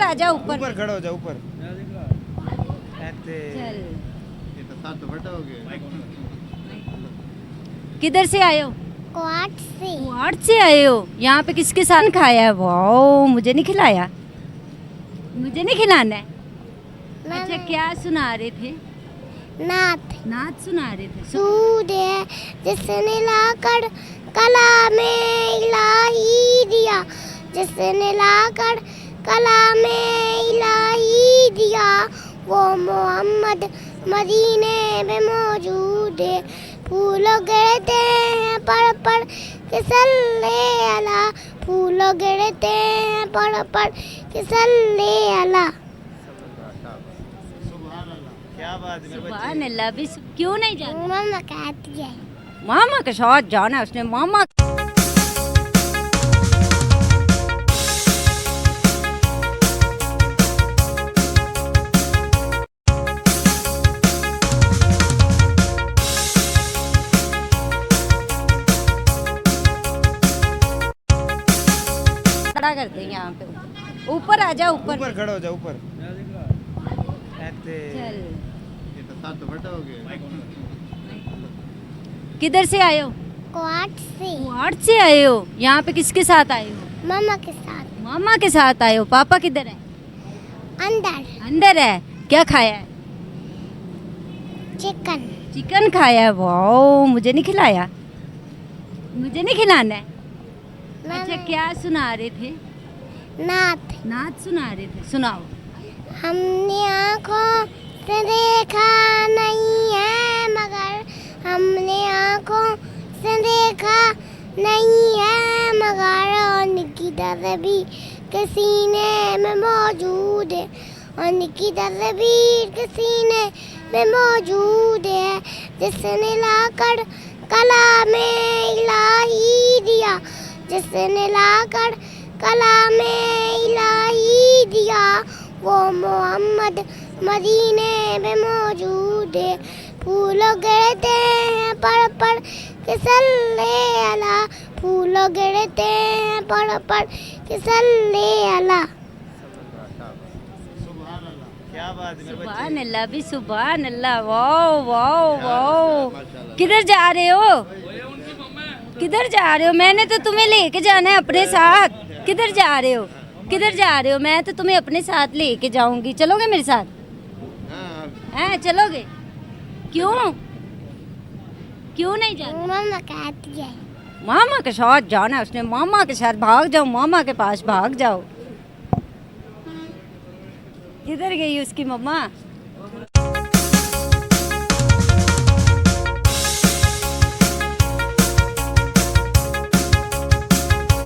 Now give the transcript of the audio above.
आ जा, ऊपर ऊपर खड़ा हो जा, ऊपर चल। ये तो साथ तो बड़ा हो गया। किधर से आए हो? क्वाड से। क्वाड से आए हो? यहाँ पे किसके साथ खाया है? वाओ, मुझे नहीं खिलाया, मुझे नहीं खिलाना है। अच्छा, क्या सुना रहे थे? नाथ नाच सुना रहे थे। सूद है जिसने लाकर कला में इलाही दिया, जिसने लाकर कला में इलाही दिया, वो मोहम्मद मदीने में मौजूद है। फूल गिरते हैं पर किसल्ले अला, फूल गिरते हैं पर किसल्ले अला। क्या बात है मेरे बच्चे। सुभान अल्लाह। भी क्यों नहीं जाना? मम्मा कहती है मामा के साथ जाना है उसने। मामा खड़ा करते हैं यहाँ पे। ऊपर आ जा, ऊपर ऊपर खड़ा हो जा, ऊपर चल। ये तो साथ तो बड़ा हो गया। किधर से आए हो? क्वाड से। क्वाड से आए हो? यहाँ पे किसके साथ आए हो? मम्मा के साथ। मामा के साथ आए हो। पापा किधर है? अंदर अंदर है। क्या खाया है? चिकन। चिकन खाया है। वाओ, मुझे नहीं खिलाया, मुझे नहीं खिलाना है। अच्छा, क्या सुना रहे थे? नाथ नाच सुना रहे थे, सुनाओ। हमने आँखों से देखा नहीं है मगर, हमने आँखों से देखा नहीं है मगर, उनकी तस्वीर के सीने में मौजूद है, उनकी तस्वीर के सीने में मौजूद है, जिसने लाकर कला में इलाही दिया, जिसने लाकर कला में इलाही दिया, वो मोहम्मद मदीने में मौजूद है। फूल गिरते हैं पर किसल्ले अला, फूल गिरते हैं पर किसल्ले अला। क्या बात है मेरे बच्चे। सुभान अल्लाह। भी सुभान अल्लाह। Wow wow wow. किधर जा रहे हो? किधर जा रहे हो? मैंने तो तुम्हें लेके जाना है अपने साथ। किधर जा रहे हो? किधर जा रहे हो? मैं तो तुम्हें अपने साथ लेके जाऊंगी। चलोगे मेरे साथ? हैं, चलोगे? क्यों क्यों नहीं जाना? मम्मा कहती है मामा के साथ जाना है उसने। मामा के साथ भाग जाओ, मामा के पास भाग जाओ। किधर गई उसकी मम्मा?